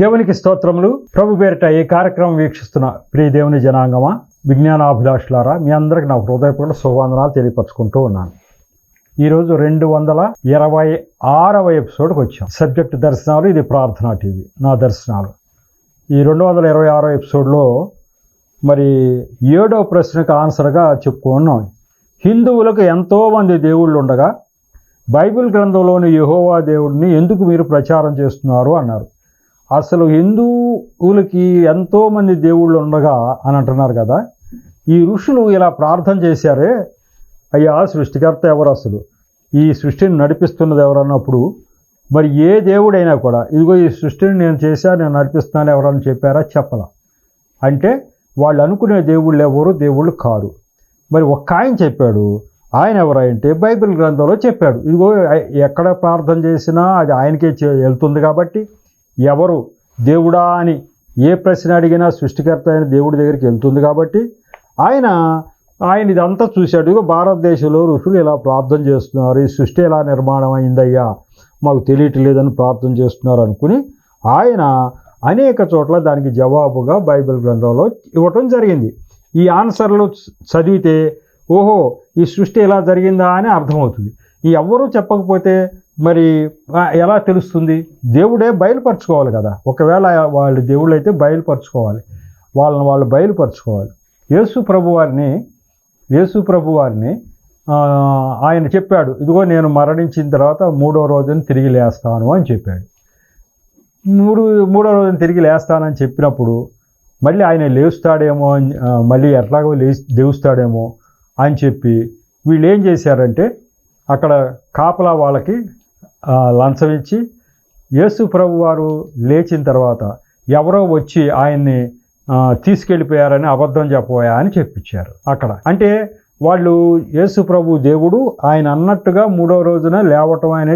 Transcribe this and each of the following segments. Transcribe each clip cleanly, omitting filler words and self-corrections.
దేవునికి స్తోత్రములు. ప్రభు పేరిట ఈ కార్యక్రమం వీక్షిస్తున్న ప్రియ దేవుని జనాంగమా, విజ్ఞానాభిలాషులారా, మీ అందరికి నా హృదయపూర్వక శుభవందనాలు తెలియపరచుకుంటూ ఉన్నాను. ఈరోజు 226వ ఎపిసోడ్కి వచ్చాం. సబ్జెక్ట్ దర్శనాలు, ఇది ప్రార్థనా టీవీ నా దర్శనాలు. ఈ 226వ ఎపిసోడ్లో మరి 7వ ప్రశ్నకు ఆన్సర్గా చెప్పుకున్నాం. హిందువులకు ఎంతోమంది దేవుళ్ళు ఉండగా బైబిల్ గ్రంథంలోని యెహోవా దేవుడిని ఎందుకు మీరు ప్రచారం చేస్తున్నారు అన్నారు. అసలు హిందువులకి ఎంతోమంది దేవుళ్ళు ఉండగా అని అంటున్నారు కదా. ఈ ఋషులు ఇలా ప్రార్థన చేశారే, అయ్యా సృష్టికర్త ఎవరు, అసలు ఈ సృష్టిని నడిపిస్తున్నది ఎవరన్నప్పుడు మరి ఏ దేవుడైనా కూడా ఇదిగో ఈ సృష్టిని నేను చేశాను, నేను నడిపిస్తున్నాను ఎవరని చెప్పారా? చెప్పలా. అంటే వాళ్ళు అనుకునే దేవుళ్ళు ఎవరు దేవుళ్ళు కారు. మరి ఒక్క ఆయన చెప్పాడు. ఆయన ఎవరంటే బైబిల్ గ్రంథంలో చెప్పాడు. ఇదిగో ఎక్కడ ప్రార్థన చేసినా అది ఆయనకే వెళ్తుంది కాబట్టి ఎవరు దేవుడా అని ఏ ప్రశ్న అడిగినా సృష్టికర్త అయిన దేవుడి దగ్గరికి వెళ్తుంది కాబట్టి ఆయన ఇదంతా చూశాడు. ఇదిగో భారతదేశంలో ఋషులు ఇలా ప్రార్థన చేస్తున్నారు, ఈ సృష్టి ఎలా నిర్మాణం అయిందయ్యా మాకు తెలియట్లేదని ప్రార్థన చేస్తున్నారు అనుకుని ఆయన అనేక చోట్ల దానికి జవాబుగా బైబిల్ గ్రంథంలో ఇవ్వటం జరిగింది. ఈ ఆన్సర్లు చదివితే ఓహో ఈ సృష్టి ఎలా జరిగిందా అని అర్థమవుతుంది. ఈ ఎవ్వరూ చెప్పకపోతే మరి ఎలా తెలుస్తుంది? దేవుడే బయలుపరచుకోవాలి కదా. ఒకవేళ వాళ్ళు దేవుళ్ళు అయితే బయలుపరచుకోవాలి, వాళ్ళు బయలుపరచుకోవాలి. యేసు ప్రభు వారిని ఆయన చెప్పాడు, ఇదిగో నేను మరణించిన తర్వాత 3వ రోజున తిరిగి లేస్తాను అని చెప్పాడు. 3వ రోజున తిరిగి లేస్తానని చెప్పినప్పుడు మళ్ళీ ఆయన లేస్తాడేమో, మళ్ళీ ఎట్లాగో లేస్తాడేమో అని చెప్పి వీళ్ళు ఏం చేశారంటే అక్కడ కాపలా వాళ్ళకి లంచం ఇచ్చి యేసు ప్రభు వారు లేచిన తర్వాత ఎవరో వచ్చి ఆయన్ని తీసుకెళ్ళిపోయారని అబద్ధం చెప్పబోయా అని చెప్పించారు అక్కడ. అంటే వాళ్ళు యేసు ప్రభు దేవుడు, ఆయన అన్నట్టుగా 3వ రోజున లేవటం ఆయన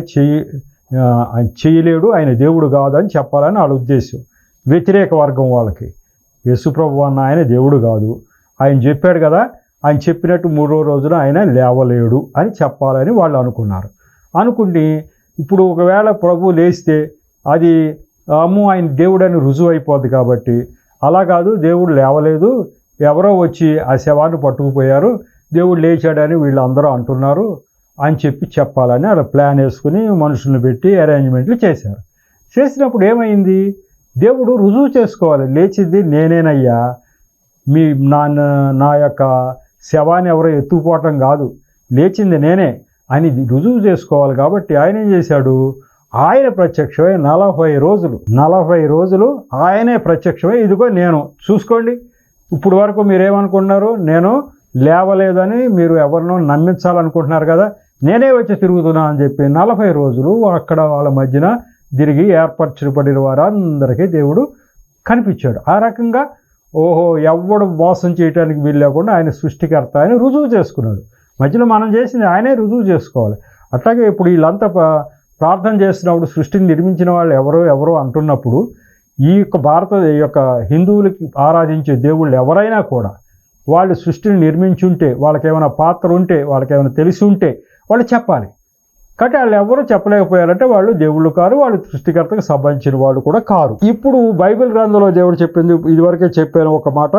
చేయలేడు, ఆయన దేవుడు కాదని చెప్పాలని వాళ్ళ ఉద్దేశం. వ్యతిరేక వర్గం వాళ్ళకి యేసు ప్రభు అన్న ఆయన దేవుడు కాదు, ఆయన చెప్పాడు కదా, ఆయన చెప్పినట్టు 3వ రోజున ఆయన లేవలేడు అని చెప్పాలని వాళ్ళు అనుకుంటే ఇప్పుడు ఒకవేళ ప్రభు లేస్తే అది ఆయన దేవుడని రుజువు అయిపోద్ది. కాబట్టి అలా కాదు, దేవుడు లేవలేదు, ఎవరో వచ్చి ఆ శవాన్ని పట్టుకుపోయారు, దేవుడు లేచాడని వీళ్ళందరూ అంటున్నారు అని చెప్పాలని అలా ప్లాన్ వేసుకుని మనుషులను పెట్టి అరేంజ్మెంట్లు చేశారు. చేసినప్పుడు ఏమైంది? దేవుడు రుజువు చేసుకోవాలి, లేచింది నేనేనయ్యా, నా యొక్క శవాన్ని ఎవరో ఎత్తుకుపోవటం కాదు, లేచింది నేనే అని రుజువు చేసుకోవాలి. కాబట్టి ఆయన ఏం చేశాడు? ఆయన ప్రత్యక్షమై 40 రోజులు ఆయనే ప్రత్యక్షమై ఇదిగో నేను చూసుకోండి, ఇప్పుడు వరకు మీరేమనుకుంటున్నారు, నేను లేవలేదని మీరు ఎవరినో నమ్మించాలనుకుంటున్నారు కదా, నేనే వచ్చి తిరుగుతున్నా అని చెప్పి 40 రోజులు అక్కడ వాళ్ళ మధ్యన తిరిగి ఏర్పరచబడిన వారందరికీ దేవుడు కనిపించాడు. ఆ రకంగా ఓహో ఎవడు మోసం చేయడానికి వీలు లేకుండా ఆయన సృష్టికర్త ఆయన రుజువు చేసుకున్నాడు. మధ్యలో మనం చేసింది ఆయనే రుజువు చేసుకోవాలి. అట్లాగే ఇప్పుడు వీళ్ళంతా ప్రార్థన చేస్తున్నప్పుడు సృష్టిని నిర్మించిన వాళ్ళు ఎవరో అంటున్నప్పుడు ఈ యొక్క హిందువులకి ఆరాధించే దేవుళ్ళు ఎవరైనా కూడా వాళ్ళు సృష్టిని నిర్మించుంటే, వాళ్ళకేమైనా పాత్ర ఉంటే, వాళ్ళకేమైనా తెలిసి ఉంటే వాళ్ళు చెప్పాలి. కాబట్టి వాళ్ళు ఎవరు చెప్పలేకపోయారంటే వాళ్ళు దేవుళ్ళు కారు, వాళ్ళు సృష్టికర్తకు సంబంధించిన వాళ్ళు కూడా కారు. ఇప్పుడు బైబిల్ గ్రంథంలో దేవుడు చెప్పింది, ఇదివరకే చెప్పాను ఒక మాట,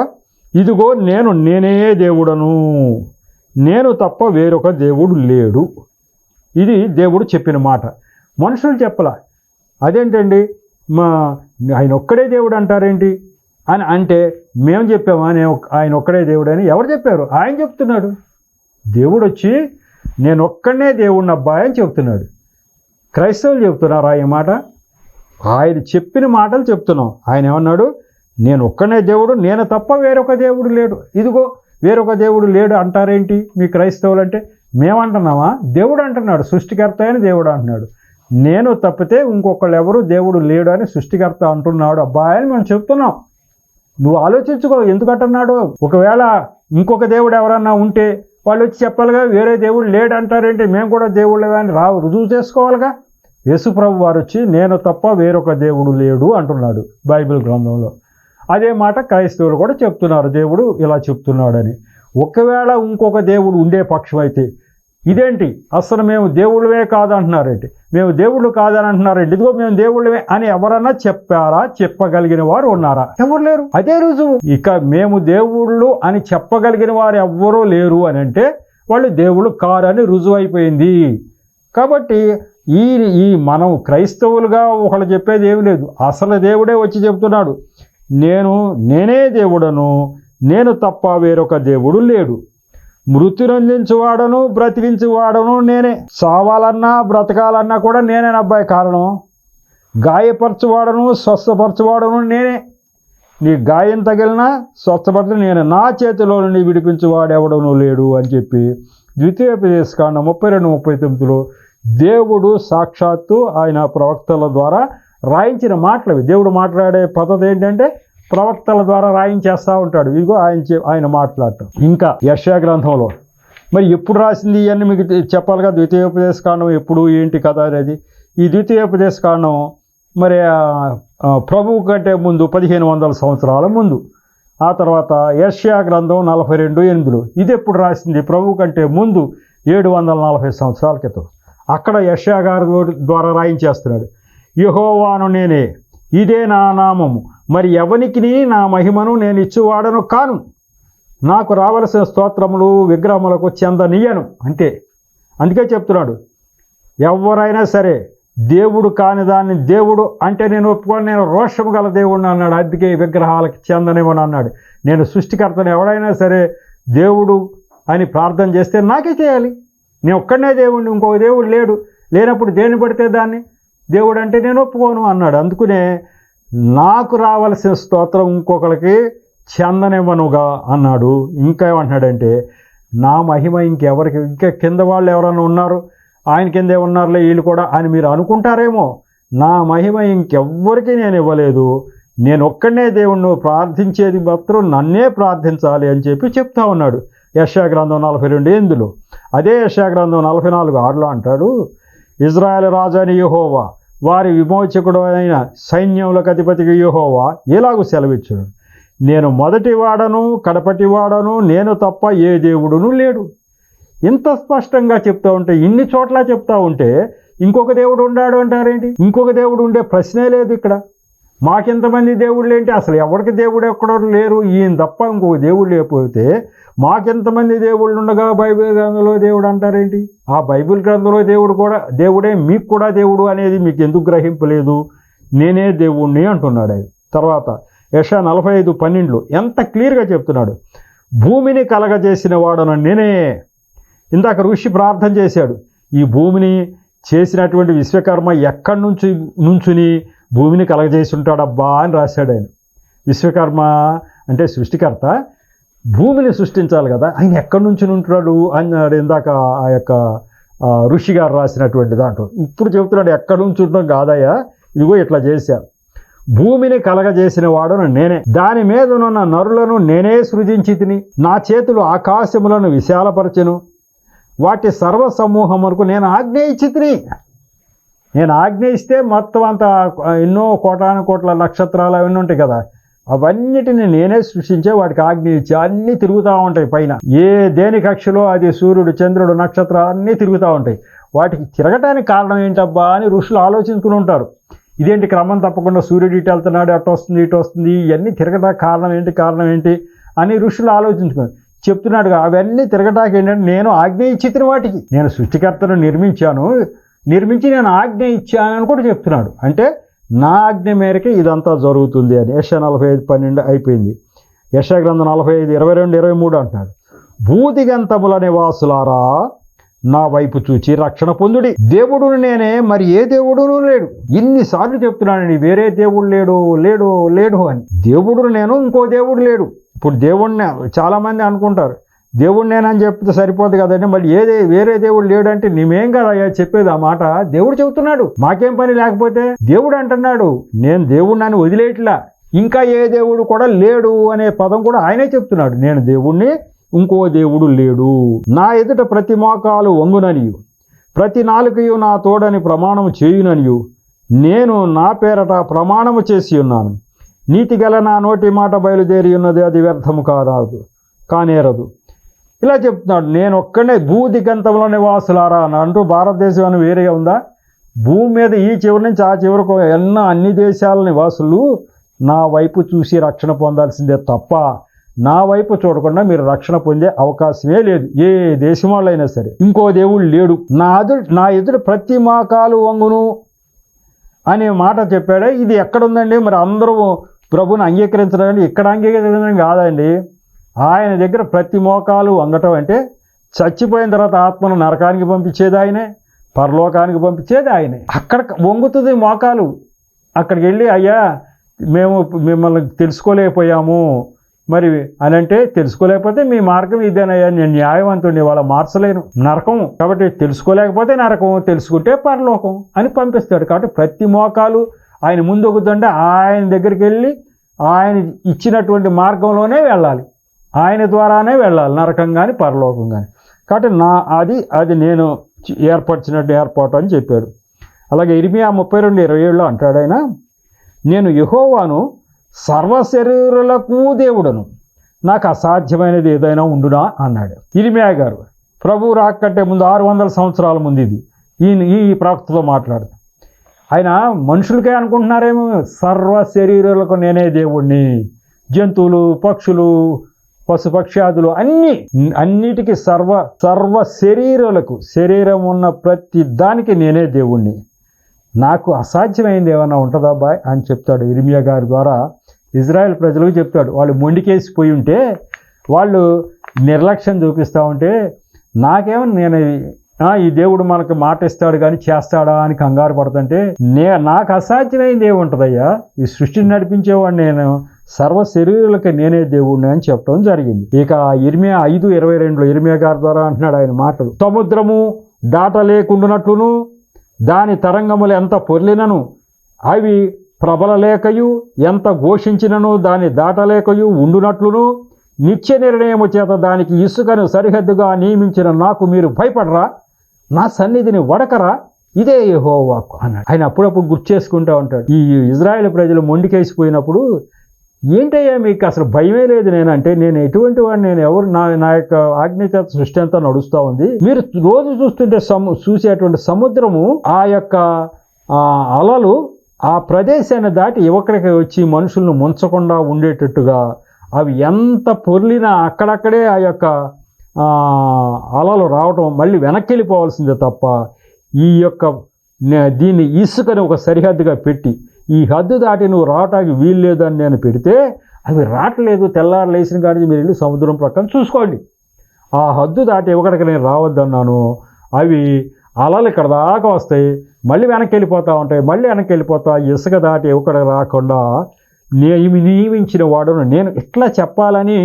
ఇదిగో నేనే దేవుడను, నేను తప్ప వేరొక దేవుడు లేడు. ఇది దేవుడు చెప్పిన మాట, మనుషులు చెప్పలా. అదేంటండి ఆయన ఒక్కడే దేవుడు అంటారేంటి అని అంటే మేము చెప్పామా ఆయన ఒక్కడే దేవుడు అని? ఎవరు చెప్పారు? ఆయన చెప్తున్నాడు. దేవుడు వచ్చి నేను ఒక్కడనే దేవుడిని అబ్బాయి అని చెప్తున్నాడు. క్రైస్తవులు చెప్తున్నారా ఈ మాట? ఆయన చెప్పిన మాటలు చెప్తున్నాం. ఆయన ఏమన్నాడు? నేను ఒక్కనే దేవుడు, నేను తప్ప వేరొక దేవుడు లేడు. ఇదిగో వేరొక దేవుడు లేడు అంటారేంటి మీ క్రైస్తవులు అంటే? మేమంటున్నామా? దేవుడు అంటున్నాడు, సృష్టికర్త అయిన దేవుడు అంటున్నాడు. నేను తప్పితే ఇంకొకళ్ళు ఎవరు దేవుడు లేడు అని సృష్టికర్త అంటున్నాడు అబ్బాయి అని మనం చెప్తున్నాం. నువ్వు ఆలోచించుకో ఎందుకంటున్నాడు. ఒకవేళ ఇంకొక దేవుడు ఎవరన్నా ఉంటే వాళ్ళు వచ్చి చెప్పాలిగా, వేరే దేవుడు లేడు అంటారేంటి, మేము కూడా దేవుళ్ళే అని రుజువు చేసుకోవాలిగా. యేసు ప్రభు వారు వచ్చి నేను తప్ప వేరొక దేవుడు లేడు అంటున్నాడు బైబిల్ గ్రంథంలో. అదే మాట క్రైస్తవులు కూడా చెప్తున్నారు, దేవుడు ఇలా చెప్తున్నాడని. ఒకవేళ ఇంకొక దేవుడు ఉండే పక్షం అయితే ఇదేంటి అసలు మేము దేవుళ్ళమే కాదంటున్నారేంటి, మేము దేవుళ్ళు కాదని అంటున్నారేంటి, ఇదిగో మేము దేవుళ్ళమే అని ఎవరన్నా చెప్పారా? చెప్పగలిగిన వారు ఉన్నారా? ఎవరు లేరు. అదే రుజువు. ఇక మేము దేవుళ్ళు అని చెప్పగలిగిన వారు ఎవ్వరూ లేరు అని అంటే వాళ్ళు దేవుళ్ళు కారని రుజువు అయిపోయింది. కాబట్టి ఈ మనం క్రైస్తవులుగా ఒకళ్ళు చెప్పేది ఏమి లేదు. అసలు దేవుడే వచ్చి చెప్తున్నాడు, నేనే దేవుడను, నేను తప్ప వేరొక దేవుడు లేడు. మృత్యునందించువాడను బ్రతికించువాడను నేనే. చావాలన్నా బ్రతకాలన్నా కూడా నేనేనబ్బాయి కారణం. గాయపరచువాడను స్వస్థపరచువాడను నేనే. నీ గాయం తగిలినా స్వస్థపరచు నేనే. నా చేతిలో నుండి విడిపించువాడెవడను లేడు అని చెప్పి ద్వితీయోపదేశకాండం 32-39లో దేవుడు సాక్షాత్తు ఆయన ప్రవక్తల ద్వారా రాయించిన మాటలు. దేవుడు మాట్లాడే పద్ధతి ఏంటంటే ప్రవక్తల ద్వారా రాయించేస్తూ ఉంటాడు. ఇదిగో ఆయన మాట్లాడటం. ఇంకా యెషయా గ్రంథంలో మరి ఎప్పుడు రాసింది ఇవన్నీ మీకు చెప్పాలిగా. ద్వితీయోపదేశకాండం ఎప్పుడు ఏంటి కథ అనేది. ఈ ద్వితీయోపదేశకాండం మరి ప్రభువు కంటే ముందు 1500 సంవత్సరాల ముందు. ఆ తర్వాత యెషయా గ్రంథం 42:8. ఇది ఎప్పుడు రాసింది? ప్రభువు కంటే ముందు 740 సంవత్సరాల క్రితం. అక్కడ యెషయా గారి ద్వారా రాయించేస్తున్నాడు. యెహోవాను నేనే, ఇదే నా నామము, మరి ఎవనికి నా మహిమను నేను ఇచ్చువాడను కాను. నాకు రావలసిన స్తోత్రములు విగ్రహములకు చెందనీయను. అంతే. అందుకే చెప్తున్నాడు, ఎవరైనా సరే దేవుడు కాని దాన్ని దేవుడు అంటే నేను ఒప్పుకోను, నేను రోషము గల దేవుడిని అన్నాడు. అందుకే విగ్రహాలకు చెందనివ్వను అన్నాడు. నేను సృష్టికర్తను. ఎవడైనా సరే దేవుడు అని ప్రార్థన చేస్తే నాకే చేయాలి. నేను ఒక్కడనే దేవుడిని, ఇంకొక దేవుడు లేడు. లేనప్పుడు దేన్ని పడితే దాన్ని దేవుడు అంటే నేను ఒప్పుకోను అన్నాడు. అందుకనే నాకు రావలసిన స్తోత్రం ఇంకొకరికి చెందనివ్వనుగా అన్నాడు. ఇంకా ఏమంటున్నాడంటే నా మహిమ ఇంకెవరికి, ఇంకా కింద వాళ్ళు ఎవరైనా ఉన్నారు, ఆయన కిందే ఉన్నారులే వీళ్ళు కూడా అని మీరు అనుకుంటారేమో. నా మహిమ ఇంకెవ్వరికి నేను ఇవ్వలేదు. నేను ఒక్కడనే దేవుణ్ణి, ప్రార్థించేది మాత్రం నన్నే ప్రార్థించాలి అని చెప్పి చెప్తా ఉన్నాడు. యెషయా గ్రంథం 42:8. అదే యెషయా గ్రంథం 44:6 అంటాడు, ఇజ్రాయేల్ రాజు అని యెహోవా, వారి విమోచకుడు అయిన సైన్యములకు అధిపతికి యెహోవా ఎలాగూ సెలవిచ్చును, నేను మొదటి వాడను కడపటి వాడను, నేను తప్ప ఏ దేవుడును లేడు. ఇంత స్పష్టంగా చెప్తూ ఉంటే, ఇన్ని చోట్ల చెప్తా ఉంటే ఇంకొక దేవుడు ఉన్నాడు అంటారేంటి? ఇంకొక దేవుడు ఉండే ప్రశ్నే లేదు ఇక్కడ. మాకెంతమంది దేవుళ్ళు ఏంటి? అసలు ఎవరికి దేవుడు ఎక్కడో లేరు, ఈయన తప్ప ఇంకొక దేవుడు లేకపోతే మాకెంతమంది దేవుళ్ళు ఉండగా బైబిల్ గ్రంథంలో దేవుడు అంటారేంటి? ఆ బైబిల్ గ్రంథంలో దేవుడు కూడా దేవుడే, మీకు కూడా దేవుడు అనేది మీకు ఎందుకు గ్రహింపలేదు? నేనే దేవుణ్ణి అంటున్నాడు ఆయన. తర్వాత యెషయా 45:12 ఎంత క్లియర్గా చెప్తున్నాడు, భూమిని కలగజేసిన వాడను నేనే. ఇందాక ఋషి ప్రార్థన చేశాడు, ఈ భూమిని చేసినటువంటి విశ్వకర్మ ఎక్కడి నుంచుని భూమిని కలగజేసి ఉంటాడబ్బా అని రాశాడు ఆయన. విశ్వకర్మ అంటే సృష్టికర్త, భూమిని సృష్టించాలి కదా, ఆయన ఎక్కడి నుంచి ఉంటాడు అన్నాడు ఇందాక ఆ యొక్క ఋషి గారు రాసినటువంటి దాంట్లో. ఇప్పుడు చెబుతున్నాడు ఎక్కడి నుంచి ఉంటాం కాదయ్యా, ఇదిగో ఇట్లా చేశా. భూమిని కలగజేసిన వాడును నేనే, దాని మీదనున్న నరులను నేనే సృజించి తిని, నా చేతులు ఆకాశములను విశాలపరచెను, వాటి సర్వ సమూహమునకు నేను ఆజ్ఞ ఇచ్చి తిని. నేను ఆజ్ఞ ఇస్తే మొత్తం అంతా ఎన్నో కోటాను కోట్ల నక్షత్రాలు అవన్నీ ఉంటాయి కదా, అవన్నిటిని నేనే సృష్టించే వాటికి ఆజ్ఞ ఇచ్చి అన్నీ తిరుగుతూ ఉంటాయి పైన. దేని కక్షలో అది సూర్యుడు చంద్రుడు నక్షత్రాలు అన్నీ తిరుగుతూ ఉంటాయి. వాటికి తిరగటానికి కారణం ఏంటబ్బా అని ఋషులు ఆలోచించుకుని ఉంటారు. ఇదేంటి క్రమం తప్పకుండా సూర్యుడు ఇటు వెళ్తున్నాడు, అటు వస్తుంది ఇటు వస్తుంది, ఇవన్నీ తిరగటానికి కారణం ఏంటి అని ఋషులు ఆలోచించుకుని చెప్తున్నాడు. అవన్నీ తిరగటానికి ఏంటంటే నేను ఆజ్ఞ ఇచ్చి తిని వాటికి, నేను సృష్టికర్తను నిర్మించి నేను ఆజ్ఞ ఇచ్చానని కూడా చెప్తున్నాడు. అంటే నా ఆజ్ఞ మేరకే ఇదంతా జరుగుతుంది అని. యెషయా 45:12 అయిపోయింది. యెషయా గ్రంథం 45:22-23 అంటున్నాడు, భూదిగంతముల నివాసులారా నా వైపు చూచి రక్షణ పొందుడి, దేవుడును నేనే, మరి ఏ దేవుడును లేడు. ఇన్నిసార్లు చెప్తున్నానండి వేరే దేవుడు లేడు అని. దేవుడును నేను, ఇంకో దేవుడు లేడు. ఇప్పుడు దేవుడిని చాలామంది అనుకుంటారు, దేవుడు నేనని చెప్తే సరిపోదు కదండి, మళ్ళీ వేరే దేవుడు లేడు అంటే మేమేం కదయ్యా చెప్పేది ఆ మాట. దేవుడు చెబుతున్నాడు, మాకేం పని లేకపోతే. దేవుడు అంటున్నాడు నేను దేవుడిని అని వదిలేట్లా, ఇంకా ఏ దేవుడు కూడా లేడు అనే పదం కూడా ఆయనే చెప్తున్నాడు. నేను దేవుణ్ణి, ఇంకో దేవుడు లేడు. నా ఎదుట ప్రతి మోకాలు వంగుననియు, ప్రతి నాలుకయు నా తోడని ప్రమాణము చేయుననియు నేను నా పేరట ప్రమాణము చేసి ఉన్నాను. నీతి గల నా నోటి మాట బయలుదేరి ఉన్నది, అది వ్యర్థము కానేరదు. ఇలా చెప్తున్నాడు, నేను ఒక్కడే భూదిగంతంలో నివాసులారా అని అంటూ భారతదేశం అని వేరేగా ఉందా? భూమి మీద ఈ చివరి నుంచి ఆ చివరకు అన్ని దేశాల నివాసులు నా వైపు చూసి రక్షణ పొందాల్సిందే తప్ప నా వైపు చూడకుండా మీరు రక్షణ పొందే అవకాశమే లేదు. ఏ దేశం వాళ్ళైనా సరే. ఇంకో దేవుడు లేడు. నా ఎదురు ప్రతి మోకాలు వంగును అనే మాట చెప్పాడే. ఇది ఎక్కడుందండి? మరి అందరూ ప్రభుని అంగీకరించడం ఇక్కడ అంగీకరించడం కాదండి. ఆయన దగ్గర ప్రతి మోకాలు వంగటం అంటే చచ్చిపోయిన తర్వాత ఆత్మను నరకానికి పంపించేది ఆయనే, పరలోకానికి పంపించేది ఆయనే. అక్కడ వంగుతుంది మోకాలు. అక్కడికి వెళ్ళి అయ్యా మేము మిమ్మల్ని తెలుసుకోలేకపోయాము మరి అని అంటే, తెలుసుకోలేకపోతే మీ మార్గం ఇదేనయ్యా, నేను న్యాయవంతుడిని, వాళ్ళ మార్చలేను, నరకం కాబట్టి తెలుసుకోలేకపోతే నరకం, తెలుసుకుంటే పరలోకం అని పంపిస్తాడు. కాబట్టి ప్రతి మోకాలు ఆయన ముందు ఒకదంటే ఆయన దగ్గరికి వెళ్ళి ఆయన ఇచ్చినటువంటి మార్గంలోనే వెళ్ళాలి, ఆయన ద్వారానే వెళ్ళాలి, నరకం కానీ పరలోకం కానీ. కాబట్టి అది నేను ఏర్పరిచినట్టు ఏర్పాటు అని చెప్పాడు. అలాగే ఇర్మియా 32:27 అంటాడు ఆయన, నేను యెహోవాను సర్వశరీరులకు దేవుడను, నాకు అసాధ్యమైనది ఏదైనా ఉండునా అన్నాడు ఇర్మియా గారు. ప్రభువు రాకంటే ముందు 600 సంవత్సరాల ముందు ఈ ప్రవక్తతో మాట్లాడు. ఆయన మనుషులకే అనుకుంటున్నారేమో, సర్వశరీరులకు నేనే దేవుణ్ణి, జంతువులు, పక్షులు, పశుపక్ష్యాదులు అన్నిటికీ సర్వ శరీరాలకు, శరీరం ఉన్న ప్రతి దానికి నేనే దేవుణ్ణి, నాకు అసాధ్యమైంది ఏమన్నా ఉంటుందా బాయ్ అని చెప్తాడు ఇర్మియా గారి ద్వారా. ఇజ్రాయెల్ ప్రజలకు చెప్తాడు. వాళ్ళు మొండికేసిపోయి ఉంటే, వాళ్ళు నిర్లక్ష్యం చూపిస్తూ ఉంటే, నాకేమో ఈ దేవుడు మనకు మాట ఇస్తాడు కానీ చేస్తాడా అని కంగారు పడుతుంటే, నాకు అసాధ్యమైంది ఏముంటుందయ్యా, ఈ సృష్టిని నడిపించేవాడు నేను, సర్వ శరీరులకి నేనే దేవుడిని అని చెప్పడం జరిగింది. ఇక ఇర్మియా 5:22 ఇర్మియా గారి ద్వారా అంటున్నాడు ఆయన మాటలు, సముద్రము దాటలేకుండానట్లును దాని తరంగములు ఎంత పొర్లినను అవి ప్రబలలేకయు, ఎంత ఘోషించినను దాన్ని దాటలేకయు ఉండునట్లును, నిత్య నిర్ణయము చేత దానికి ఇసుకను సరిహద్దుగా నియమించిన నాకు మీరు భయపడరా, నా సన్నిధిని వడకరా, ఇదే యెహోవా వాక్కు అన్నాడు. ఆయన అప్పుడప్పుడు గుర్తు చేసుకుంటూ ఉంటాడు. ఈ ఇజ్రాయెల్ ప్రజలు మొండికేసిపోయినప్పుడు, ఏంటయ్యా మీకు అసలు భయమే లేదు నేనంటే, నేను ఎటువంటి వాడిని, నేను ఎవరు, నా యొక్క ఆజ్ఞ చేత సృష్టి అంతా నడుస్తూ ఉంది, మీరు రోజు చూస్తుంటే చూసేటువంటి సముద్రము ఆ యొక్క అలలు ఆ ప్రదేశాన్ని దాటి ఇవక్కడికి వచ్చి మనుషులను ముంచకుండా ఉండేటట్టుగా అవి ఎంత పొర్లినా అక్కడక్కడే ఆ యొక్క అలలు రావటం, మళ్ళీ వెనక్కి వెళ్ళిపోవాల్సిందే తప్ప దీన్ని ఇసుకని ఒక సరిహద్దుగా పెట్టి, ఈ హద్దు దాటి నువ్వు రావటానికి వీలు లేదని నేను పెడితే అవి రావట్లేదు. తెల్లారు లేచిన కాడి మీరు వెళ్ళి సముద్రం ప్రక్కన చూసుకోండి, ఆ హద్దు దాటి ఇవ్వకడికి నేను రావద్దన్నాను, అవి అలలు ఇక్కడ దాకా వస్తాయి, మళ్ళీ వెనక్కి వెళ్ళిపోతూ ఉంటాయి, మళ్ళీ వెనక్కి వెళ్ళిపోతా, ఇసుక దాటి ఇవ్వకడికి రాకుండా నియమించిన వాడును నేను. ఇట్లా చెప్పాలని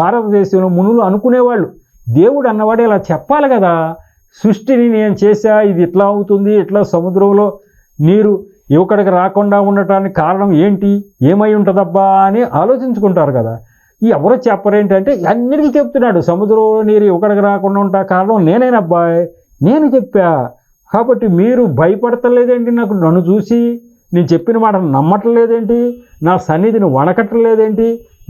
భారతదేశంలో మునులు అనుకునేవాళ్ళు. దేవుడు అన్నవాడు ఇలా చెప్పాలి కదా, సృష్టిని నేను చేశా, ఇది ఇట్లా అవుతుంది, ఇట్లా సముద్రంలో నీరు ఇవక్కడికి రాకుండా ఉండటానికి కారణం ఏంటి, ఏమై ఉంటుందబ్బా అని ఆలోచించుకుంటారు కదా. ఎవరో చెప్పరేంటంటే అన్నిటికీ చెప్తున్నాడు, సముద్రంలో నీరు ఇవక్కడికి రాకుండా ఉంటా కారణం నేనేనబ్బాయ్, నేను చెప్పా. కాబట్టి మీరు భయపడతలేదేంటి, నన్ను చూసి నేను చెప్పిన మాట నమ్మట్లేదేంటి, నా సన్నిధిని వణకట్లేదేంటి,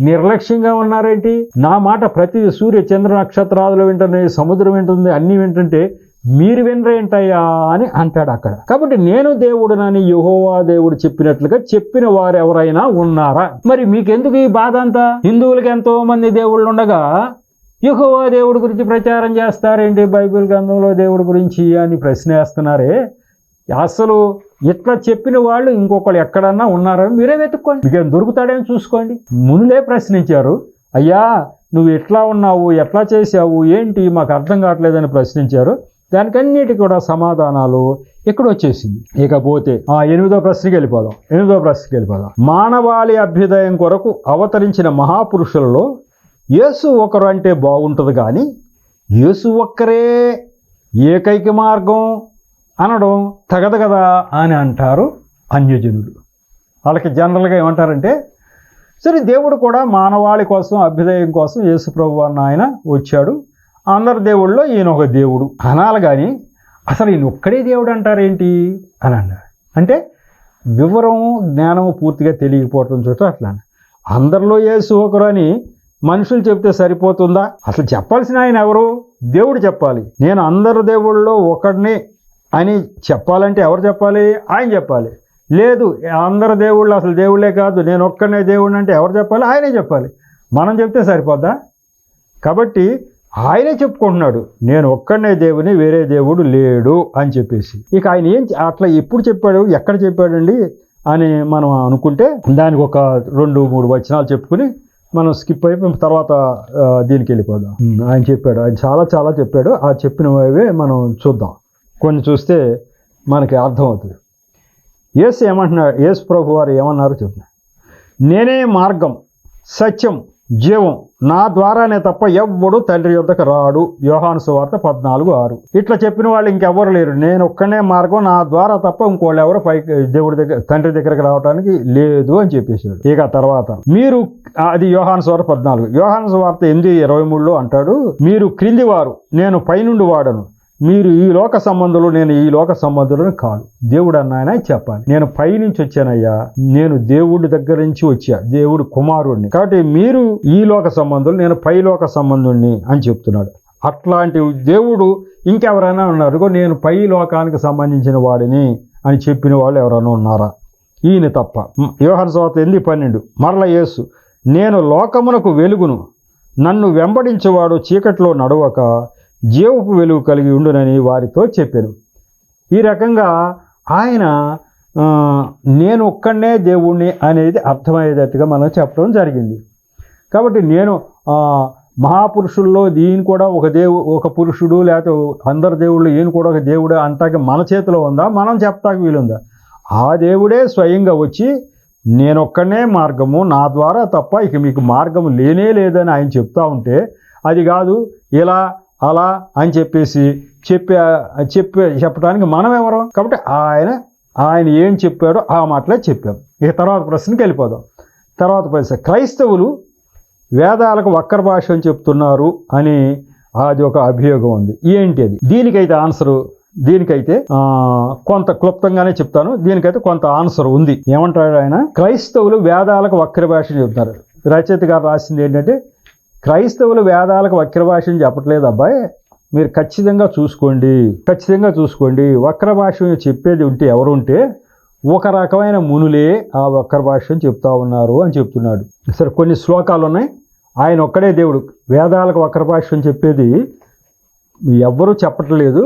నిర్లక్ష్యంగా ఉన్నారేంటి, నా మాట ప్రతి సూర్య చంద్ర నక్షత్రాదులు వింటున్నాయి, సముద్రం వింటుంది, అన్నీ వింటుంటే మీరు వినరేంటయ్యా అని అంటాడు అక్కడ. కాబట్టి నేను దేవుడునని యెహోవా దేవుడు చెప్పినట్లుగా చెప్పిన వారు ఎవరైనా ఉన్నారా? మరి మీకెందుకు ఈ బాధ అంతా? హిందువులకి ఎంతో మంది దేవుళ్ళు ఉండగా యెహోవా దేవుడి గురించి ప్రచారం చేస్తారేంటి, బైబిల్ గ్రంథంలో దేవుడి గురించి అని ప్రశ్న వేస్తున్నారే. అసలు ఇట్లా చెప్పిన వాళ్ళు ఇంకొకళ్ళు ఎక్కడన్నా ఉన్నారని మీరే వెతుక్కోండి, మీకేం దొరుకుతాడేమో చూసుకోండి. మునులే ప్రశ్నించారు, అయ్యా నువ్వు ఎట్లా ఉన్నావు, ఎట్లా చేసావు, ఏంటి మాకు అర్థం కావట్లేదని ప్రశ్నించారు. దానికన్నిటికీ కూడా సమాధానాలు ఇక్కడ వచ్చేసింది. ఇకపోతే 8వ ప్రశ్నకి వెళ్ళిపోదాం. మానవాళి అభ్యుదయం కొరకు అవతరించిన మహాపురుషులలో యేసు ఒకరు అంటే బాగుంటుంది, కానీ యేసు ఒక్కరే ఏకైక మార్గం అనడం తగదు కదా అని అంటారు అన్యజనులు. వాళ్ళకి జనరల్గా ఏమంటారంటే, సరే దేవుడు కూడా మానవాళి కోసం అభ్యుదయం కోసం యేసు ప్రభు అన్న ఆయన వచ్చాడు, అందరు దేవుళ్ళలో ఈయన ఒక దేవుడు అనాలి, కానీ అసలు ఈయన ఒక్కడే దేవుడు అంటారేంటి అని అన్నారు. అంటే వివరము జ్ఞానము పూర్తిగా తెలియకపోవటం చోట అట్లా అందరిలో యేసు ఒకరు అని మనుషులు చెప్తే సరిపోతుందా? అసలు చెప్పాల్సిన ఆయన ఎవరు? దేవుడు చెప్పాలి. నేను అందరు దేవుళ్ళలో ఒకడిని అని చెప్పాలంటే ఎవరు చెప్పాలి? ఆయన చెప్పాలి. లేదు అందరు దేవుళ్ళు అసలు దేవుళ్ళే కాదు, నేను ఒక్కనే దేవుడిని అంటే ఎవరు చెప్పాలి? ఆయనే చెప్పాలి. మనం చెప్తే సరిపోద్దా? కాబట్టి ఆయనే చెప్పుకుంటున్నాడు, నేను ఒక్కనే దేవుని, వేరే దేవుడు లేడు అని చెప్పేసి. ఇక ఆయన ఏం అట్లా ఎప్పుడు చెప్పాడు, ఎక్కడ చెప్పాడండి అని మనం అనుకుంటే దానికి ఒక 2-3 వచనాలు చెప్పుకుని మనం స్కిప్ అయిపోయి తర్వాత దీనికి వెళ్ళిపోదాం. ఆయన చెప్పాడు, ఆయన చాలా చాలా చెప్పాడు. ఆ చెప్పినవే మనం చూద్దాం. కొన్ని చూస్తే మనకి అర్థమవుతుంది. యేసు ఏమంటున్నాడు, యేసు ప్రభు వారు ఏమన్నారు చెప్తున్నా, నేనే మార్గం, సత్యం, జీవం, నా ద్వారానే తప్ప ఎవ్వడు తండ్రి యొద్దకు రాడు. యోహాను సువార్త 14:6. ఇట్లా చెప్పిన వాళ్ళు ఇంకెవ్వరు లేరు. నేను ఒక్కనే మార్గం, నా ద్వారా తప్ప ఇంకోళ్ళు ఎవరు పైకి దేవుడి దగ్గర తండ్రి దగ్గరకు రావడానికి లేదు అని చెప్పేశాడు. ఇక తర్వాత మీరు, అది యోహాను సువార్త 14. యోహాను సువార్త 8:23 అంటాడు, మీరు క్రింది వారు, నేను పైనుండి వాడను. మీరు ఈ లోక సంబంధులు, నేను ఈ లోక సంబంధులను కాదు. దేవుడు అన్నాయన చెప్పాలి, నేను పైనుంచి వచ్చానయ్యా, నేను దేవుడి దగ్గర నుంచి వచ్చా, దేవుడు కుమారుడిని. కాబట్టి మీరు ఈ లోక సంబంధులు, నేను పై లోక సంబంధుడిని అని చెప్తున్నాడు. అట్లాంటి దేవుడు ఇంకెవరైనా ఉన్నారు, నేను పై లోకానికి సంబంధించిన వాడిని అని చెప్పిన వాళ్ళు ఎవరైనా ఉన్నారా? ఈయన తప్ప. యోహాను సువార్త 8:12 మరల యేసు, నేను లోకమునకు వెలుగును, నన్ను వెంబడించేవాడు చీకట్లో నడవక జీవపు వెలుగు కలిగి ఉండునని వారితో చెప్పాను. ఈ రకంగా ఆయన నేను ఒక్కడే దేవుణ్ణి అనేది అర్థమయ్యేటట్టుగా మనం చెప్పడం జరిగింది. కాబట్టి నేను మహాపురుషుల్లో ఈయన కూడా ఒక పురుషుడు, లేకపోతే అందరు దేవుళ్ళు ఈయన కూడా ఒక దేవుడు అంటాక మన చేతిలో ఉందా? మనం చెప్తాకి వీలుందా? ఆ దేవుడే స్వయంగా వచ్చి నేనొక్కనే మార్గము, నా ద్వారా తప్ప ఇక మీకు మార్గము లేనే లేదని ఆయన చెప్తా ఉంటే, అది కాదు ఇలా అలా అని చెప్పేసి చెప్పడానికి మనం ఎవరు? కాబట్టి ఆయన ఏం చెప్పాడో ఆ మాటలే చెప్పాం. ఇక తర్వాత ప్రశ్నకి వెళ్ళిపోదాం. తర్వాత ప్రశ్న, క్రైస్తవులు వేదాలకు వక్ర భాష అని చెప్తున్నారు అని అది ఒక అభియోగం ఉంది. ఏంటి అది? దీనికైతే ఆన్సరు, దీనికైతే కొంత క్లుప్తంగానే చెప్తాను, దీనికైతే కొంత ఆన్సర్ ఉంది. ఏమంటాడు ఆయన? క్రైస్తవులు వేదాలకు వక్ర భాష చెప్తున్నారు. రచయిత గారు రాసింది ఏంటంటే, క్రైస్తవులు వేదాలకు వక్ర భాషను చెప్పట్లేదు అబ్బాయి, మీరు ఖచ్చితంగా చూసుకోండి. వక్ర భాష చెప్పేది ఉంటే ఎవరుంటే ఒక రకమైన మునులే ఆ వక్ర భాషను చెప్తా ఉన్నారు అని చెప్తున్నాడు. సరే, కొన్ని శ్లోకాలు ఉన్నాయి. ఆయన ఒక్కడే దేవుడు, వేదాలకు వక్ర భాషను చెప్పేది ఎవ్వరూ చెప్పట్లేదు.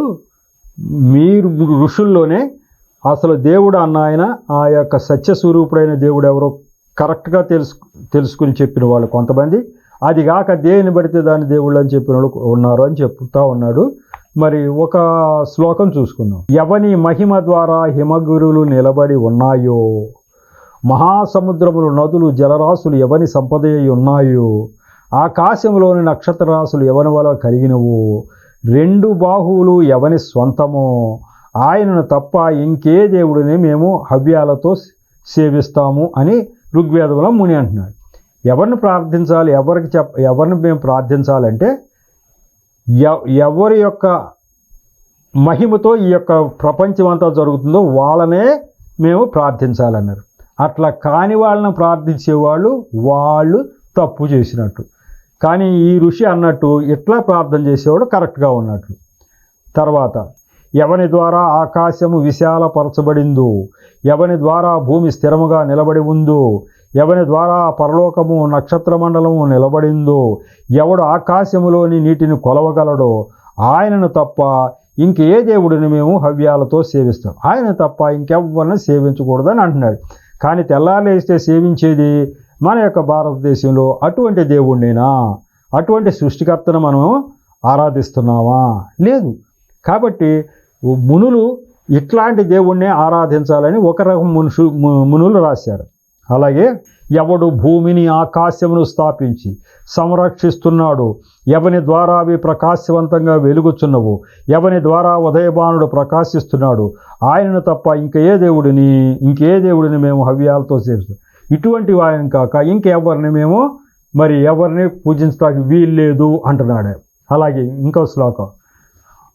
మీరు ఋషుల్లోనే అసలు దేవుడు అన్న ఆయన, ఆ యొక్క సత్యస్వరూపుడైన దేవుడు ఎవరో కరెక్ట్గా తెలుసుకుని చెప్పిన వాళ్ళు కొంతమంది, అది కాక దేని పడితే దాని దేవుళ్ళు అని చెప్పిన వాళ్ళు ఉన్నారు అని చెప్తా ఉన్నాడు. మరి ఒక శ్లోకం చూసుకుందాం. ఎవని మహిమ ద్వారా హిమగిరులు నిలబడి ఉన్నాయో, మహాసముద్రములు, నదులు, జలరాశులు ఎవని సంపదయ్యి ఉన్నాయో, ఆకాశంలోని నక్షత్ర రాశులు ఎవని వల్ల కలిగినవో, 2 బాహువులు ఎవని స్వంతమో, ఆయనను తప్ప ఇంకే దేవుడిని మేము హవ్యాలతో సేవిస్తాము అని ఋగ్వేదంలో ముని అంటున్నాడు. ఎవరిని ప్రార్థించాలి, ఎవరిని మేము ప్రార్థించాలంటే ఎవరి యొక్క మహిమతో ఈ యొక్క ప్రపంచం అంతా జరుగుతుందో వాళ్ళనే మేము ప్రార్థించాలన్నారు. అట్లా కాని వాళ్ళని ప్రార్థించేవాళ్ళు వాళ్ళు తప్పు చేసినట్టు. కానీ ఈ ఋషి అన్నట్టు ఇట్లా ప్రార్థన చేసేవాడు కరెక్ట్గా ఉన్నట్లు. తర్వాత, ఎవని ద్వారా ఆకాశము విశాలపరచబడిందో, ఎవని ద్వారా భూమి స్థిరముగా నిలబడి ఉందో, ఎవని ద్వారా పరలోకము నక్షత్ర మండలము నిలబడిందో, ఎవడు ఆకాశములోని నీటిని కొలవగలడో, ఆయనను తప్ప ఇంకే దేవుడిని మేము హవ్యాలతో సేవిస్తాం. ఆయన తప్ప ఇంకెవ్వరిని సేవించకూడదని అంటున్నాడు. కానీ తెల్లారేస్తే సేవించేది మన యొక్క భారతదేశంలో అటువంటి దేవుడినేనా? అటువంటి సృష్టికర్తను మనం ఆరాధిస్తున్నామా? లేదు. కాబట్టి మునులు ఇట్లాంటి దేవుణ్ణే ఆరాధించాలని ఒక రకం మునులు రాశారు. అలాగే ఎవడు భూమిని ఆకాశమును స్థాపించి సంరక్షిస్తున్నాడు, ఎవని ద్వారా అవి ప్రకాశవంతంగా వెలుగుచున్నవు, ఎవని ద్వారా ఉదయబానుడు ప్రకాశిస్తున్నాడు, ఆయనను తప్ప ఇంకే దేవుడిని మేము హవ్యాలతో సేవిస్తాం. ఇటువంటి వారిని కాక ఇంకెవరిని మేము ఎవరిని పూజించడానికి వీల్లేదు అంటున్నాడు. అలాగే ఇంకో శ్లోకం,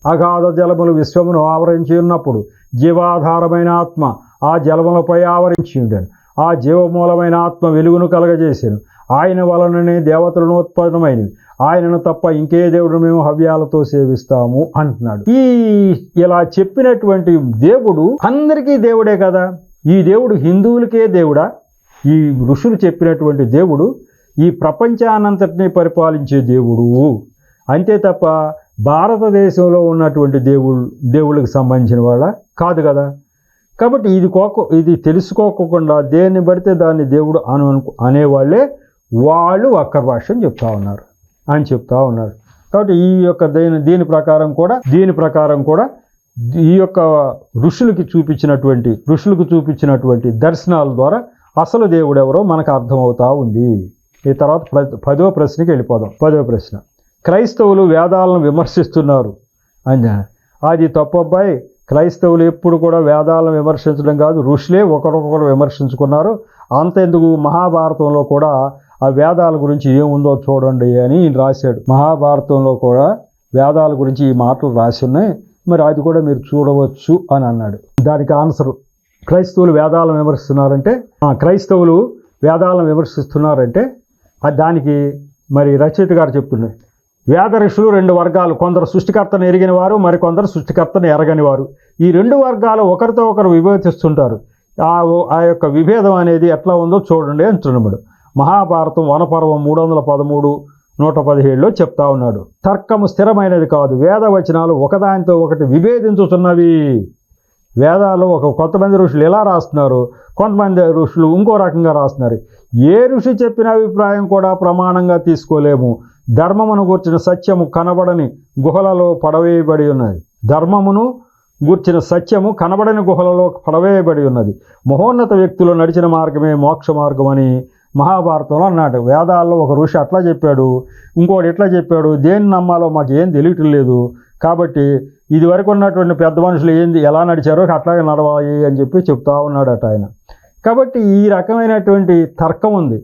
అగాధ జలములు విశ్వమును ఆవరించి ఉన్నప్పుడు జీవాధారమైన ఆత్మ ఆ జలములపై ఆవరించి ఉండేను. ఆ జీవమూలమైన ఆత్మ వెలుగును కలగజేసాను. ఆయన వలననే దేవతలను ఉత్పన్నమైనవి, ఆయనను తప్ప ఇంకే దేవుడు మేము హవ్యాలతో సేవిస్తాము అంటున్నాడు. ఇలా చెప్పినటువంటి దేవుడు అందరికీ దేవుడే కదా. ఈ దేవుడు హిందువులకే దేవుడా? ఈ ఋషులు చెప్పినటువంటి దేవుడు ఈ ప్రపంచానంతటినీ పరిపాలించే దేవుడు అంతే తప్ప భారతదేశంలో ఉన్నటువంటి దేవుళ్ళకి సంబంధించిన వాళ్ళ కాదు కదా. కాబట్టి ఇది తెలుసుకోకుండా దేన్ని పడితే దాన్ని దేవుడు అనేవాళ్ళే వాళ్ళు వక్ర భాషను చెప్తా ఉన్నారు అని చెప్తా ఉన్నారు. కాబట్టి ఈ యొక్క దీని ప్రకారం కూడా ఈ యొక్క ఋషులకు చూపించినటువంటి దర్శనాల ద్వారా అసలు దేవుడు ఎవరో మనకు అర్థమవుతా ఉంది. ఈ తర్వాత 10వ ప్రశ్నకి వెళ్ళిపోదాం. 10వ ప్రశ్న, క్రైస్తవులు వేదాలను విమర్శిస్తున్నారు అని. అది తప్పబ్బాయి. క్రైస్తవులు ఎప్పుడు కూడా వేదాలను విమర్శించడం కాదు, ఋషులే ఒకరొకరు విమర్శించుకున్నారు. అంతెందుకు మహాభారతంలో కూడా ఆ వేదాల గురించి ఏముందో చూడండి అని రాశాడు. మహాభారతంలో కూడా వేదాల గురించి ఈ మాటలు రాసి ఉన్నాయి, మరి అది కూడా మీరు చూడవచ్చు అని అన్నాడు. దానికి ఆన్సర్, క్రైస్తవులు వేదాలను విమర్శిస్తున్నారంటే దానికి మరి రచయిత గారు చెప్తున్నారు, వేద ఋషులు 2 వర్గాలు, కొందరు సృష్టికర్తను ఎరిగిన వారు, మరికొందరు సృష్టికర్తను ఎరగని వారు. ఈ 2 వర్గాలు ఒకరితో ఒకరు విభేదిస్తుంటారు. ఆ యొక్క విభేదం అనేది ఎట్లా ఉందో చూడండి అంటున్నాడు. మహాభారతం వనపర్వం 313, 117లో చెప్తా ఉన్నాడు. తర్కము స్థిరమైనది కాదు, వేద వచనాలు ఒకదానితో ఒకటి విభేదించుతున్నవి. వేదాలు కొంతమంది ఋషులు ఇలా రాస్తున్నారు, కొంతమంది ఋషులు ఇంకో రకంగా రాస్తున్నారు. ఏ ఋషి చెప్పిన అభిప్రాయం కూడా ప్రమాణంగా తీసుకోలేము. ధర్మమును గూర్చిన సత్యము కనబడని గుహలలో పడవేయబడి ఉన్నది. ధర్మమును గూర్చిన సత్యము కనబడని గుహలలో పడవేయబడి ఉన్నది. మహోన్నత వ్యక్తులు నడిచిన మార్గమే మోక్ష మార్గం అని మహాభారతంలో అన్నాడు. వేదాల్లో ఒక ఋషి అట్లా చెప్పాడు, ఇంకోటి ఎట్లా చెప్పాడు, దేన్ని నమ్మాలో మాకు ఏం తెలియటం లేదు. కాబట్టి ఇది వరకు ఉన్నటువంటి పెద్ద మనుషులు ఎలా నడిచారో అట్లాగే నడవాలి అని చెప్పి చెప్తా ఉన్నాడట ఆయన. కాబట్టి ఈ రకమైనటువంటి తర్కం ఉంది.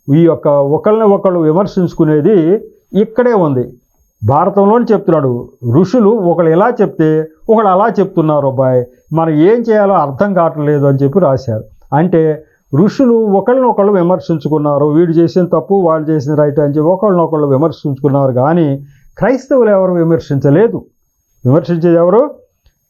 ఈ యొక్క ఒకళ్ళు విమర్శించుకునేది ఇక్కడే ఉంది. భారతంలోనే చెప్తున్నాడు, ఋషులు ఒకళ్ళు ఎలా చెప్తే ఒకళ్ళు అలా చెప్తున్నారు, అబ్బాయి మనం ఏం చేయాలో అర్థం కావట్లేదు అని చెప్పి రాశారు. అంటే ఋషులు ఒకళ్ళనొకళ్ళు విమర్శించుకున్నారు, వీడు చేసిన తప్పు వాళ్ళు చేసిన రైట్ అని చెప్పి ఒకళ్ళనొకళ్ళు విమర్శించుకున్నారు. కానీ క్రైస్తవులు ఎవరు విమర్శించలేదు. విమర్శించేది ఎవరు?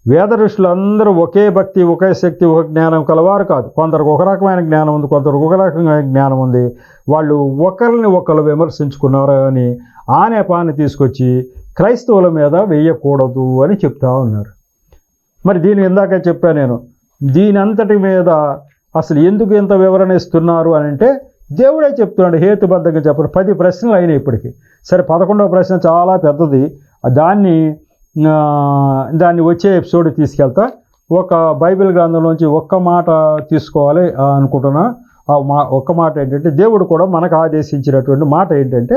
వేద ఋషులు అందరూ ఒకే భక్తి, ఒకే శక్తి, ఒక జ్ఞానం కలవారు కాదు. కొందరికి ఒక రకమైన జ్ఞానం ఉంది, కొందరికి ఒక రకమైన జ్ఞానం ఉంది. వాళ్ళు ఒకరిని ఒకరు విమర్శించుకున్నారు అని ఆ నెపాన్ని తీసుకొచ్చి క్రైస్తవుల మీద వేయకూడదు అని చెప్తా ఉన్నారు. మరి దీని ఇందాక చెప్పాను నేను, దీని అంతటి మీద అసలు ఎందుకు ఇంత వివరణ ఇస్తున్నారు అని అంటే దేవుడే చెప్తున్నాడు హేతుబద్ధంగా చెప్పండి. 10 ప్రశ్నలు అయినాయి ఇప్పటికి. సరే, 11వ ప్రశ్న చాలా పెద్దది, దాన్ని వచ్చే ఎపిసోడ్ తీసుకెళ్తా. ఒక బైబిల్ గ్రంథంలోంచి ఒక్క మాట తీసుకోవాలి అనుకుంటున్నా. ఒక్క మాట ఏంటంటే, దేవుడు కూడా మనకు ఆదేశించినటువంటి మాట ఏంటంటే,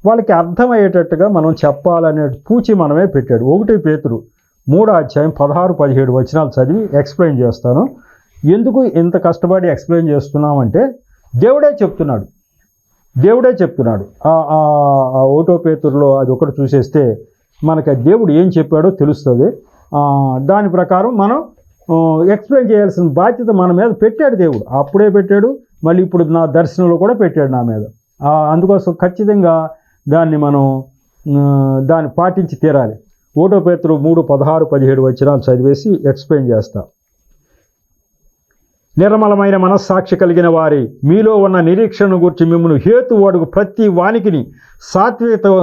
వాళ్ళకి అర్థమయ్యేటట్టుగా మనం చెప్పాలనే పూచి మనమే పెట్టాడు. 1 పేతురు 3వ అధ్యాయం 16-17 వచనాలు చదివి ఎక్స్ప్లెయిన్ చేస్తాను. ఎందుకు ఇంత కష్టపడి ఎక్స్ప్లెయిన్ చేస్తున్నామంటే దేవుడే చెప్తున్నాడు. 1 పేతురులో అది ఒకటి చూసేస్తే మనకి దేవుడు ఏం చెప్పాడో తెలుస్తుంది. దాని ప్రకారం మనం ఎక్స్ప్లెయిన్ చేయాల్సిన బాధ్యత మన మీద పెట్టాడు దేవుడు. అప్పుడే పెట్టాడు, మళ్ళీ ఇప్పుడు నా దర్శనంలో కూడా పెట్టాడు నా మీద. అందుకోసం ఖచ్చితంగా దాన్ని పాటించి తీరాలి. 1 పేతురు 3:16-17 వచనాలు చదివేసి ఎక్స్ప్లెయిన్ చేస్తా. నిర్మలమైన మనస్సాక్షి కలిగిన వారి మీలో ఉన్న నిరీక్షణను గురించి మిమ్మల్ని హేతువడుగు ప్రతి వానికిని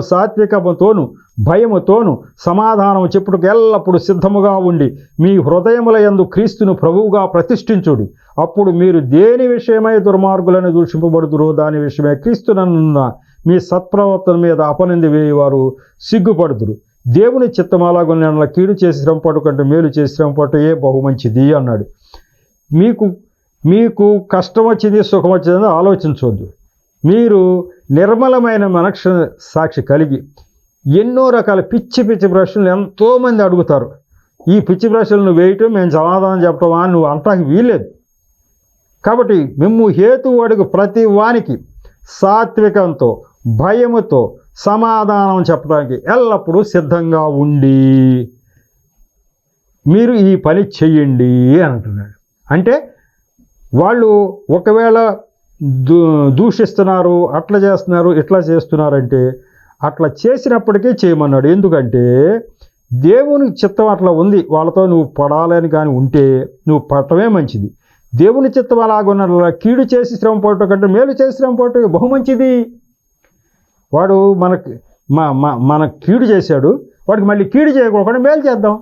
సాత్వికముతోను భయముతోను సమాధానము చెప్పుటకు ఎల్లప్పుడూ సిద్ధముగా ఉండి మీ హృదయముల యందు క్రీస్తును ప్రభువుగా ప్రతిష్ఠించుడి. అప్పుడు మీరు దేని విషయమై దుర్మార్గులను దూషింపబడుదురో దాని విషయమై క్రీస్తునన్న మీ సత్ప్రవర్తన మీద అపనింది వేయవారు సిగ్గుపడుదురు. దేవుని చిత్తమాలాగున్న కీడు చేసి శ్రమపడు కంటే మేలు చేసి శ్రమపడు బహుమంచిది అన్నాడు. మీకు కష్టం వచ్చింది, సుఖం వచ్చిందని ఆలోచించవద్దు. మీరు నిర్మలమైన మనక్ష సాక్షి కలిగి ఎన్నో రకాల పిచ్చి ప్రశ్నలు ఎంతోమంది అడుగుతారు. ఈ పిచ్చి ప్రశ్నలను వేయటం, మేము సమాధానం చెప్పటం అని నువ్వు అంటానికి వీల్లేదు. కాబట్టి మేము హేతు అడుగు ప్రతి వానికి సాత్వికంతో భయముతో సమాధానం చెప్పడానికి ఎల్లప్పుడూ సిద్ధంగా ఉండి మీరు ఈ పని చెయ్యండి అంటున్నాడు. అంటే వాళ్ళు ఒకవేళ దూషిస్తున్నారు, అట్లా చేస్తున్నారు, ఇట్లా చేస్తున్నారంటే అట్లా చేసినప్పటికీ చేయమన్నాడు. ఎందుకంటే దేవుని చిత్తం అట్లా ఉంది, వాళ్ళతో నువ్వు పడాలని కానీ ఉంటే నువ్వు పడటమే మంచిది. దేవుని చిత్తం అలాగున్న కీడు చేసి శ్రమ పడటం కంటే మేలు చేసి శ్రమ పడటం బహు మంచిది. వాడు మన కీడు చేశాడు, వాడికి మళ్ళీ కీడు చేయకుండా మేలు చేద్దాం,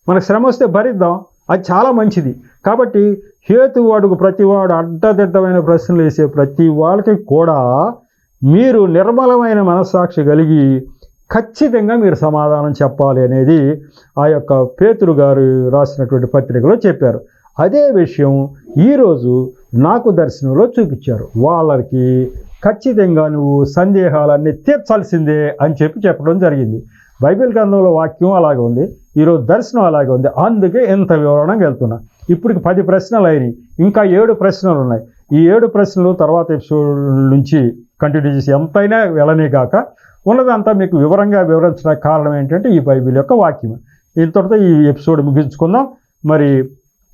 మనకు శ్రమ వస్తే భరిద్దాం, అది చాలా మంచిది. కాబట్టి హేతువు అడుగు ప్రతివాడు అడ్డదిడ్డమైన ప్రశ్నలు వేసే ప్రతి వాళ్ళకి కూడా మీరు నిర్మలమైన మనస్సాక్షి కలిగి ఖచ్చితంగా మీరు సమాధానం చెప్పాలి అనేది ఆ యొక్క పేతురు గారు రాసినటువంటి పత్రికలో చెప్పారు. అదే విషయం ఈరోజు నాకు దర్శనంలో చూపించారు. వాళ్ళకి ఖచ్చితంగా నువ్వు సందేహాలన్నీ తీర్చాల్సిందే అని చెప్పడం జరిగింది. బైబిల్ గ్రంథంలో వాక్యం అలాగే ఉంది, ఈరోజు దర్శనం అలాగే ఉంది. అందుకే ఇంత వివరణగా వెళ్తున్నా. ఇప్పటికి 10 ప్రశ్నలు అయినాయి, ఇంకా 7 ప్రశ్నలు ఉన్నాయి. ఈ 7 ప్రశ్నలు తర్వాత ఎపిసోడ్ నుంచి కంటిన్యూ చేసి ఎంతైనా వెళ్ళనే కాక ఉన్నదంతా మీకు వివరంగా వివరించడానికి కారణం ఏంటంటే ఈ బైబిల్ యొక్క వాక్యం. ఇంతటితో ఈ ఎపిసోడ్ ముగించుకుందాం. మరి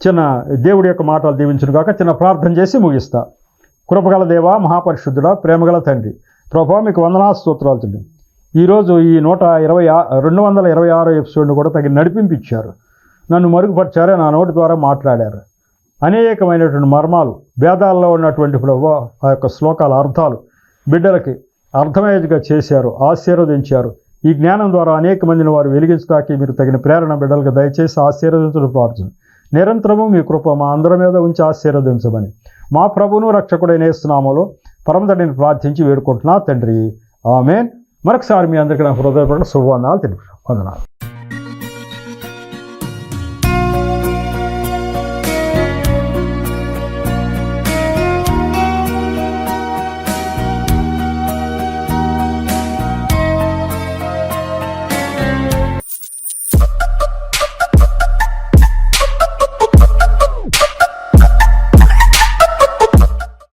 చిన్న దేవుడి యొక్క మాటలు దీవించును కాక చిన్న ప్రార్థన చేసి ముగిస్తా. కృపగల దేవా, మహాపరిశుద్ధుడా, ప్రేమగల తండ్రి, ప్రభువా మీకు వందనాలు స్తోత్రాలు తండ్రి. ఈరోజు ఈ 226 ఎపిసోడ్ను కూడా తగిన నడిపించారు, నన్ను మరుగుపరిచారు, నా నోటి ద్వారా మాట్లాడారు. అనేకమైనటువంటి మర్మాలు, వేదాల్లో ఉన్నటువంటి ప్రభువా ఆ యొక్క శ్లోకాల అర్థాలు బిడ్డలకి అర్థమయ్యేదిగా చేశారు, ఆశీర్వదించారు. ఈ జ్ఞానం ద్వారా అనేక మందిని వారు వెలిగించడానికి మీరు తగిన ప్రేరణ బిడ్డలకు దయచేసి ఆశీర్వదించడం ప్రార్థన. నిరంతరము మీ కృప మా అందరి మీద ఉంచి ఆశీర్వదించమని మా ప్రభువును రక్షకుడైన యేసు నామములో పరమతండ్రిని ప్రార్థించి వేడుకుంటున్నా తండ్రి, ఆమేన్. మరొకసారి మీ అందరికీ నా హృదయపూర్వక శుభవందనాలు తెలుపుతున్నాను. వందనాలు.